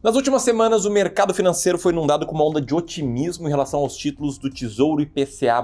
Nas últimas semanas, o mercado financeiro foi inundado com uma onda de otimismo em relação aos títulos do Tesouro IPCA+.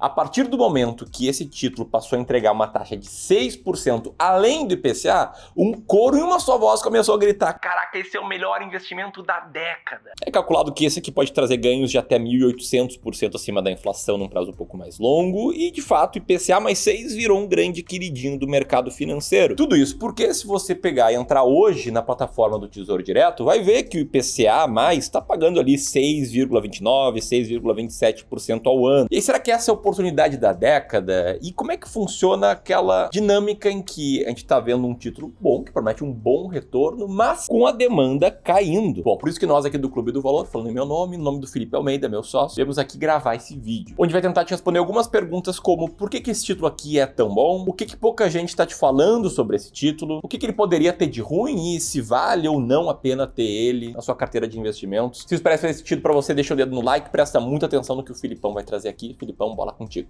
A partir do momento que esse título passou a entregar uma taxa de 6% além do IPCA, um coro em uma só voz começou a gritar: "Caraca, esse é o melhor investimento da década!" É calculado que esse aqui pode trazer ganhos de até 1.800% acima da inflação num prazo um pouco mais longo e, de fato, o IPCA mais 6 virou um grande queridinho do mercado financeiro. Tudo isso porque se você pegar e entrar hoje na plataforma do Tesouro Direto, vai ver que o IPCA mais está pagando ali 6,29%, 6,27% ao ano. E aí, será que essa é a oportunidade da década? E como é que funciona aquela dinâmica em que a gente está vendo um título bom, que promete um bom retorno, mas com a demanda caindo? Bom, por isso que nós aqui do Clube do Valor, falando em meu nome, no nome do Felipe Almeida, meu sócio, viemos aqui gravar esse vídeo, onde vai tentar te responder algumas perguntas como: por que esse título aqui é tão bom? O que pouca gente está te falando sobre esse título? O que ele poderia ter de ruim e se vale ou não a pena ter ele na sua carteira de investimentos? Se isso parece fazer sentido para você, deixa o dedo no like, presta muita atenção no que o Filipão vai trazer aqui. Filipão, bola contigo.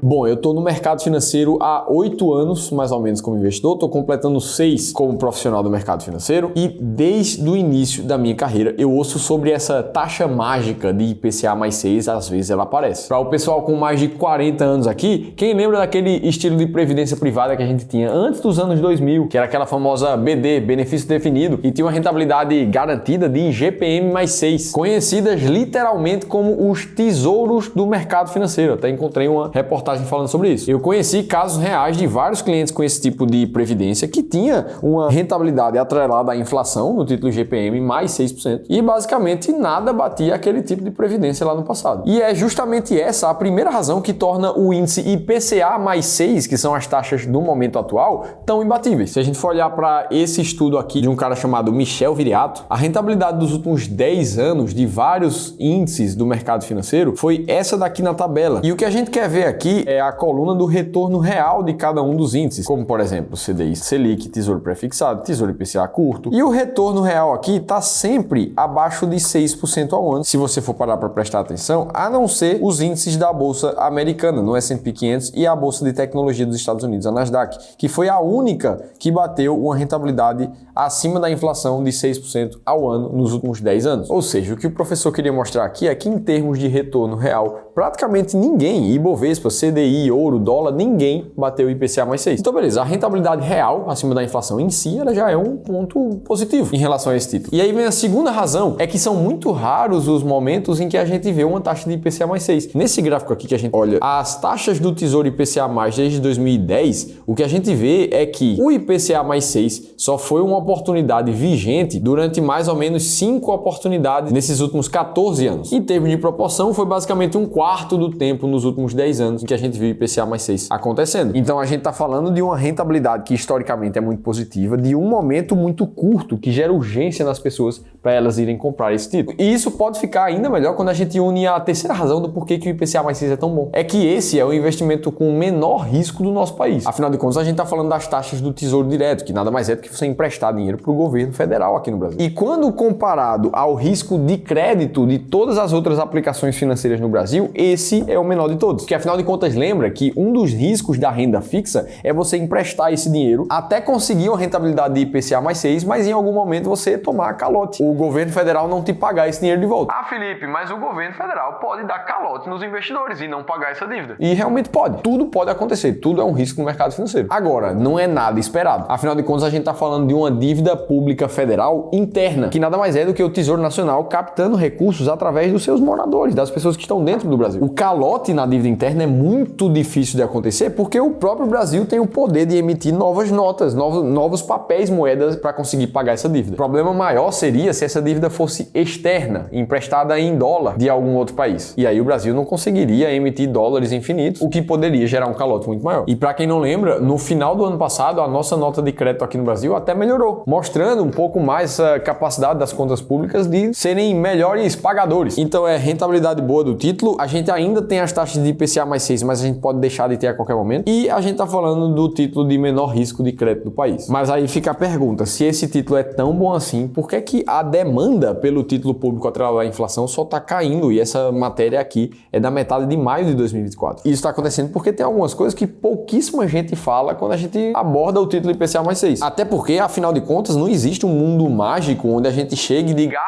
Bom, eu estou no mercado financeiro há 8 anos, mais ou menos, como investidor. Estou completando 6 como profissional do mercado financeiro e desde o início da minha carreira eu ouço sobre essa taxa mágica de IPCA mais 6, às vezes ela aparece. Para o pessoal com mais de 40 anos aqui, quem lembra daquele estilo de previdência privada que a gente tinha antes dos anos 2000, que era aquela famosa BD, benefício definido, e tinha uma rentabilidade garantida de IGPM mais 6, conhecidas literalmente como os tesouros do mercado financeiro. Até encontrei uma reportagem falando sobre isso. Eu conheci casos reais de vários clientes com esse tipo de previdência que tinha uma rentabilidade atrelada à inflação no título IGPM mais 6% e basicamente nada batia aquele tipo de previdência lá no passado. E é justamente essa a primeira razão que torna o índice IPCA mais 6, que são as taxas do momento atual, tão imbatíveis. Se a gente for olhar para esse estudo aqui de um cara chamado Michel Viriato, a rentabilidade dos últimos 10 anos de vários índices do mercado financeiro foi essa daqui na tabela. E o que a gente quer ver aqui é a coluna do retorno real de cada um dos índices, como por exemplo CDI Selic, Tesouro Prefixado, Tesouro IPCA curto. E o retorno real aqui está sempre abaixo de 6% ao ano, se você for parar para prestar atenção, a não ser os índices da Bolsa Americana, no S&P 500 e a Bolsa de Tecnologia dos Estados Unidos, a Nasdaq, que foi a única que bateu uma rentabilidade acima da inflação de 6% ao ano nos últimos 10 anos. Ou seja, o que o professor queria mostrar aqui é que em termos de retorno real, praticamente ninguém, Ibovespa, CDI, ouro, dólar, ninguém bateu o IPCA mais 6. Então beleza, a rentabilidade real acima da inflação em si, ela já é um ponto positivo em relação a esse título. E aí vem a segunda razão, é que são muito raros os momentos em que a gente vê uma taxa de IPCA mais 6. Nesse gráfico aqui que a gente olha as taxas do Tesouro IPCA mais desde 2010, o que a gente vê é que o IPCA mais 6 só foi uma oportunidade vigente durante mais ou menos 5 oportunidades nesses últimos 14 anos. Em termos de proporção, foi basicamente um quarto do tempo nos últimos 10 anos em que a gente viu o IPCA mais 6 acontecendo. Então a gente está falando de uma rentabilidade que historicamente é muito positiva, de um momento muito curto que gera urgência nas pessoas para elas irem comprar esse título. E isso pode ficar ainda melhor quando a gente une a terceira razão do porquê que o IPCA mais 6 é tão bom. É que esse é o investimento com menor risco do nosso país. Afinal de contas, a gente está falando das taxas do Tesouro Direto, que nada mais é do que você emprestar dinheiro para o governo federal aqui no Brasil. E quando comparado ao risco de crédito de todas as outras aplicações financeiras no Brasil, esse é o menor de todos. Porque afinal de contas, lembra que um dos riscos da renda fixa é você emprestar esse dinheiro até conseguir uma rentabilidade de IPCA mais 6, mas em algum momento você tomar calote. O governo federal não te pagar esse dinheiro de volta. Ah, Felipe, mas o governo federal pode dar calote nos investidores e não pagar essa dívida. E realmente pode. Tudo pode acontecer. Tudo é um risco no mercado financeiro. Agora, não é nada esperado. Afinal de contas, a gente está falando de uma dívida pública federal interna, que nada mais é do que o Tesouro Nacional captando recursos através dos seus moradores, das pessoas que estão dentro do Brasil. O calote na dívida interna é muito difícil de acontecer porque o próprio Brasil tem o poder de emitir novas notas, novos papéis, moedas para conseguir pagar essa dívida. O problema maior seria se essa dívida fosse externa, emprestada em dólar de algum outro país. E aí o Brasil não conseguiria emitir dólares infinitos, o que poderia gerar um calote muito maior. E para quem não lembra, no final do ano passado, a nossa nota de crédito aqui no Brasil até melhorou, mostrando um pouco mais essa capacidade das contas públicas de serem melhores pagadores. Então é rentabilidade boa do título, a gente ainda tem as taxas de IPCA mais 6, mas a gente pode deixar de ter a qualquer momento, e a gente tá falando do título de menor risco de crédito do país. Mas aí fica a pergunta, se esse título é tão bom assim, por que a demanda pelo título público atrelado à inflação só está caindo, e essa matéria aqui é da metade de maio de 2024. Isso está acontecendo porque tem algumas coisas que pouquíssima gente fala quando a gente aborda o título IPCA mais 6. Até porque, afinal de contas, não existe um mundo mágico onde a gente chegue e diga: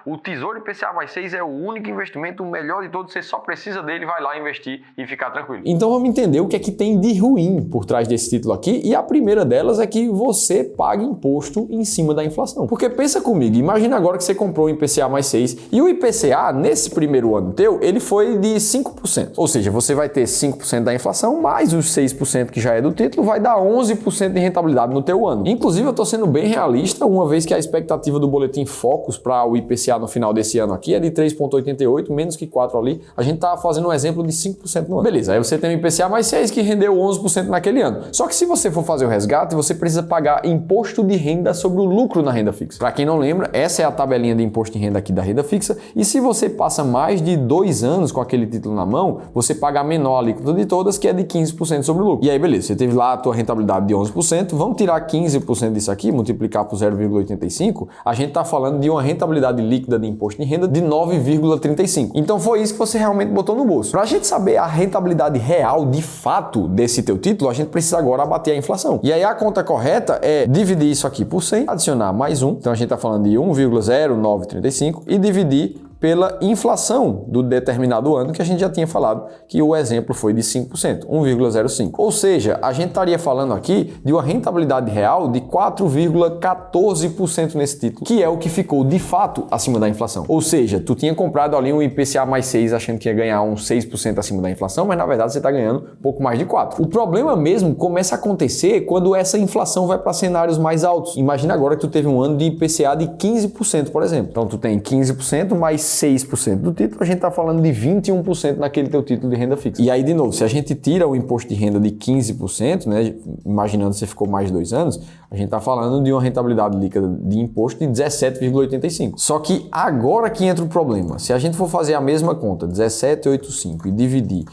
o Tesouro IPCA mais 6 é o único investimento, o melhor de todos, você só precisa dele, vai lá investir e ficar tranquilo. Então vamos entender o que é que tem de ruim por trás desse título aqui, e a primeira delas é que você paga imposto em cima da inflação. Porque pensa comigo, imagina agora que você comprou o IPCA mais 6 e o IPCA, nesse primeiro ano teu, ele foi de 5%. Ou seja, você vai ter 5% da inflação, mais os 6% que já é do título, vai dar 11% de rentabilidade no teu ano. Inclusive, eu estou sendo bem realista, uma vez que a expectativa do Boletim Focus para o IPCA no final desse ano aqui é de 3,88, menos que 4 ali. A gente está fazendo um exemplo de 5% no ano. Beleza, aí você tem o IPCA mais 6 que rendeu 11% naquele ano. Só que se você for fazer o resgate, você precisa pagar imposto de renda sobre o lucro na renda fixa. Para quem não lembra, essa é a tabelinha de imposto de renda aqui da renda fixa, e se você passa mais de 2 anos com aquele título na mão, você paga a menor alíquota de todas, que é de 15% sobre o lucro. E aí, beleza, você teve lá a tua rentabilidade de 11%, vamos tirar 15% disso aqui, multiplicar por 0,85, a gente está falando de uma rentabilidade líquida de imposto de renda de 9,35. Então foi isso que você realmente botou no bolso. Para a gente saber a rentabilidade real, de fato, desse teu título, a gente precisa agora abater a inflação. E aí a conta correta é dividir isso aqui por 100, adicionar mais 1, então a gente está falando de 1,0935 e dividir pela inflação do determinado ano, que a gente já tinha falado, que o exemplo foi de 5%, 1,05. Ou seja, a gente estaria falando aqui de uma rentabilidade real de 4,14% nesse título, que é o que ficou de fato acima da inflação. Ou seja, tu tinha comprado ali um IPCA mais 6 achando que ia ganhar uns 6% acima da inflação, mas na verdade você está ganhando pouco mais de 4%. O problema mesmo começa a acontecer quando essa inflação vai para cenários mais altos. Imagina agora que tu teve um ano de IPCA de 15%, por exemplo. Então tu tem 15% mais 6% do título, a gente está falando de 21% naquele teu título de renda fixa. E aí, de novo, se a gente tira o imposto de renda de 15%, né, imaginando que você ficou mais de 2 anos, a gente está falando de uma rentabilidade líquida de imposto de 17,85. Só que agora que entra o problema. Se a gente for fazer a mesma conta, 17,85, e dividir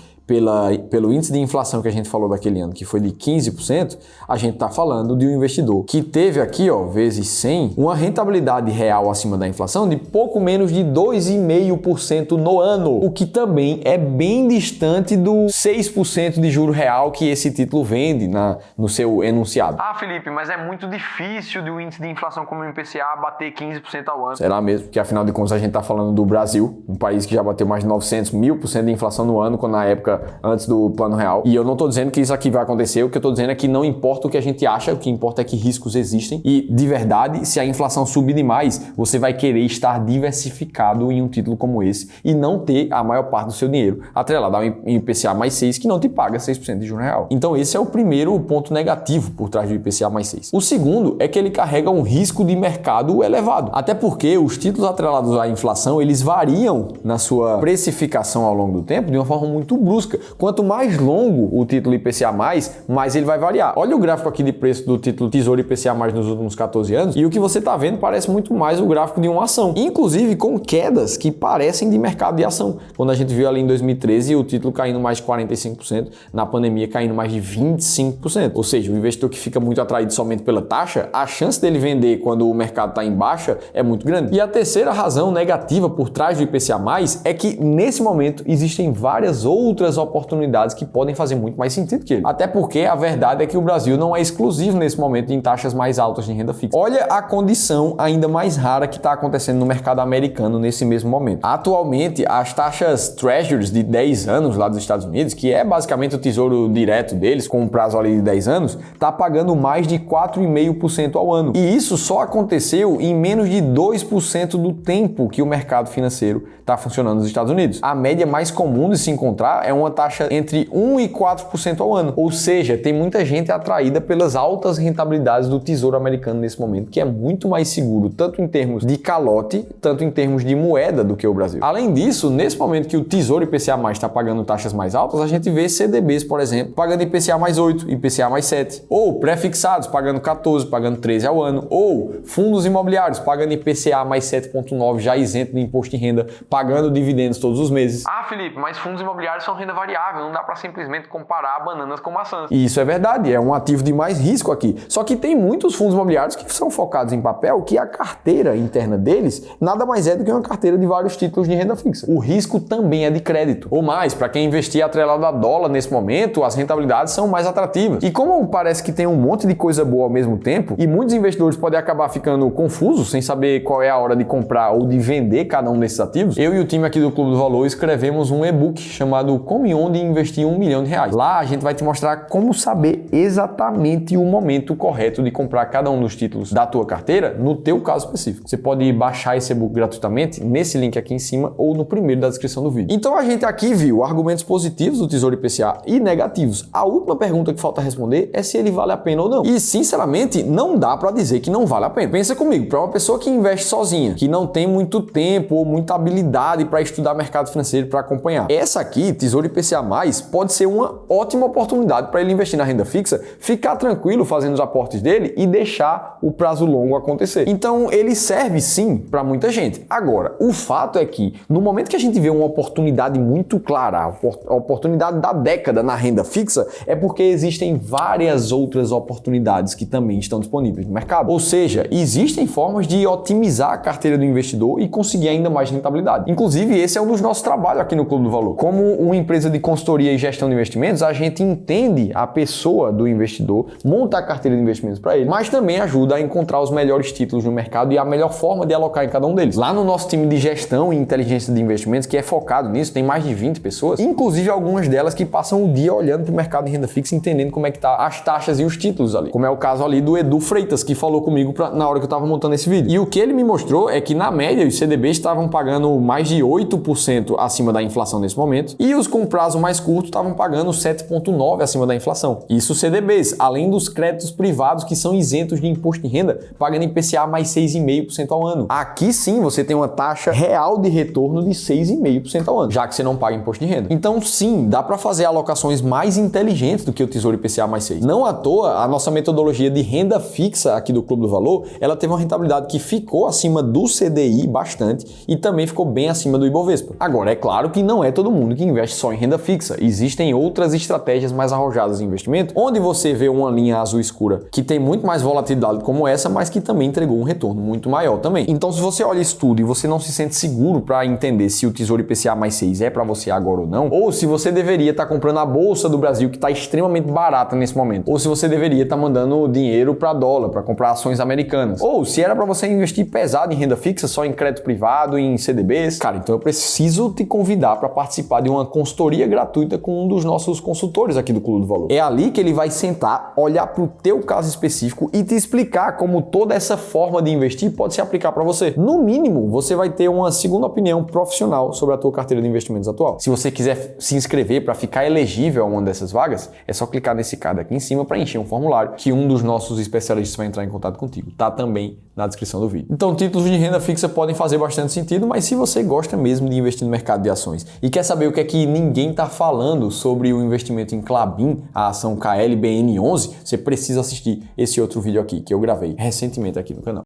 pelo índice de inflação que a gente falou daquele ano, que foi de 15%, a gente está falando de um investidor que teve aqui, ó, vezes 100, uma rentabilidade real acima da inflação de pouco menos de 2,5% no ano, o que também é bem distante do 6% de juro real que esse título vende no seu enunciado. Felipe, mas é muito difícil de um índice de inflação como o IPCA bater 15% ao ano. Será mesmo? Porque afinal de contas a gente está falando do Brasil, um país que já bateu mais de 900, 1000% de inflação no ano, quando na época antes do Plano Real. E eu não estou dizendo que isso aqui vai acontecer, o que eu estou dizendo é que não importa o que a gente acha, o que importa é que riscos existem. E, de verdade, se a inflação subir demais, você vai querer estar diversificado em um título como esse e não ter a maior parte do seu dinheiro atrelado ao IPCA mais 6, que não te paga 6% de juro real. Então esse é o primeiro ponto negativo por trás do IPCA mais 6. O segundo é que ele carrega um risco de mercado elevado. Até porque os títulos atrelados à inflação, eles variam na sua precificação ao longo do tempo de uma forma muito brusca. Quanto mais longo o título IPCA+, mais ele vai variar. Olha o gráfico aqui de preço do título Tesouro IPCA+, nos últimos 14 anos, e o que você está vendo parece muito mais o gráfico de uma ação. Inclusive com quedas que parecem de mercado de ação. Quando a gente viu ali em 2013 o título caindo mais de 45%, na pandemia caindo mais de 25%. Ou seja, o investidor que fica muito atraído somente pela taxa, a chance dele vender quando o mercado está em baixa é muito grande. E a terceira razão negativa por trás do IPCA+, é que nesse momento existem várias outras oportunidades que podem fazer muito mais sentido que ele. Até porque a verdade é que o Brasil não é exclusivo nesse momento em taxas mais altas de renda fixa. Olha a condição ainda mais rara que está acontecendo no mercado americano nesse mesmo momento. Atualmente, as taxas Treasuries de 10 anos lá dos Estados Unidos, que é basicamente o tesouro direto deles, com um prazo ali de 10 anos, está pagando mais de 4,5% ao ano. E isso só aconteceu em menos de 2% do tempo que o mercado financeiro está funcionando nos Estados Unidos. A média mais comum de se encontrar é uma taxa entre 1% e 4% ao ano. Ou seja, tem muita gente atraída pelas altas rentabilidades do tesouro americano nesse momento, que é muito mais seguro, tanto em termos de calote, tanto em termos de moeda do que o Brasil. Além disso, nesse momento que o tesouro IPCA+ está pagando taxas mais altas, a gente vê CDBs, por exemplo, pagando IPCA mais 8, IPCA mais 7, ou pré-fixados pagando 14, pagando 13 ao ano, ou fundos imobiliários pagando IPCA mais 7,9, já isento de imposto de renda, pagando dividendos todos os meses. Felipe, mas fundos imobiliários são renda renda variável, não dá para simplesmente comparar bananas com maçãs. E isso é verdade, é um ativo de mais risco aqui. Só que tem muitos fundos imobiliários que são focados em papel, que a carteira interna deles nada mais é do que uma carteira de vários títulos de renda fixa. O risco também é de crédito. Ou mais, para quem investir atrelado a dólar nesse momento, as rentabilidades são mais atrativas. E como parece que tem um monte de coisa boa ao mesmo tempo, e muitos investidores podem acabar ficando confusos, sem saber qual é a hora de comprar ou de vender cada um desses ativos, eu e o time aqui do Clube do Valor escrevemos um e-book chamado Como e Onde Investir R$1 milhão. Lá a gente vai te mostrar como saber exatamente o momento correto de comprar cada um dos títulos da tua carteira no teu caso específico. Você pode baixar esse e-book gratuitamente nesse link aqui em cima ou no primeiro da descrição do vídeo. Então a gente aqui viu argumentos positivos do Tesouro IPCA e negativos. A última pergunta que falta responder é se ele vale a pena ou não. E sinceramente, não dá para dizer que não vale a pena. Pensa comigo, para uma pessoa que investe sozinha, que não tem muito tempo ou muita habilidade para estudar mercado financeiro para acompanhar, essa aqui, Tesouro IPCA+, pode ser uma ótima oportunidade para ele investir na renda fixa, ficar tranquilo fazendo os aportes dele e deixar o prazo longo acontecer. Então, ele serve sim para muita gente. Agora, o fato é que no momento que a gente vê uma oportunidade muito clara, a oportunidade da década na renda fixa, é porque existem várias outras oportunidades que também estão disponíveis no mercado. Ou seja, existem formas de otimizar a carteira do investidor e conseguir ainda mais rentabilidade. Inclusive, esse é um dos nossos trabalhos aqui no Clube do Valor. Como uma empresa de consultoria e gestão de investimentos, a gente entende a pessoa do investidor, monta a carteira de investimentos para ele, mas também ajuda a encontrar os melhores títulos no mercado e a melhor forma de alocar em cada um deles. Lá no nosso time de gestão e inteligência de investimentos, que é focado nisso, tem mais de 20 pessoas, inclusive algumas delas que passam o dia olhando para o mercado de renda fixa, entendendo como é que tá as taxas e os títulos ali. Como é o caso ali do Edu Freitas, que falou comigo na hora que eu estava montando esse vídeo. E o que ele me mostrou é que, na média, os CDBs estavam pagando mais de 8% acima da inflação nesse momento, e os com prazo mais curto estavam pagando 7,9% acima da inflação. Isso CDBs, além dos créditos privados que são isentos de imposto de renda, pagando IPCA mais 6,5% ao ano. Aqui sim você tem uma taxa real de retorno de 6,5% ao ano, já que você não paga imposto de renda. Então sim, dá para fazer alocações mais inteligentes do que o Tesouro IPCA mais 6. Não à toa, a nossa metodologia de renda fixa aqui do Clube do Valor, ela teve uma rentabilidade que ficou acima do CDI bastante e também ficou bem acima do Ibovespa. Agora, é claro que não é todo mundo que investe só em renda fixa. Existem outras estratégias mais arrojadas em investimento, onde você vê uma linha azul escura que tem muito mais volatilidade como essa, mas que também entregou um retorno muito maior também. Então, se você olha isso tudo e você não se sente seguro para entender se o Tesouro IPCA mais 6 é para você agora ou não, ou se você deveria estar comprando a Bolsa do Brasil, que está extremamente barata nesse momento, ou se você deveria estar mandando dinheiro para dólar, para comprar ações americanas, ou se era para você investir pesado em renda fixa, só em crédito privado, em CDBs, cara, então eu preciso te convidar para participar de uma consultoria gratuita com um dos nossos consultores aqui do Clube do Valor. É ali que ele vai sentar, olhar para o teu caso específico e te explicar como toda essa forma de investir pode se aplicar para você. No mínimo, você vai ter uma segunda opinião profissional sobre a tua carteira de investimentos atual. Se você quiser se inscrever para ficar elegível a uma dessas vagas, é só clicar nesse card aqui em cima para encher um formulário que um dos nossos especialistas vai entrar em contato contigo. Tá também na descrição do vídeo. Então, títulos de renda fixa podem fazer bastante sentido, mas se você gosta mesmo de investir no mercado de ações e quer saber o que é que ninguém está falando sobre o investimento em Klabin, a ação KLBN11, você precisa assistir esse outro vídeo aqui que eu gravei recentemente aqui no canal.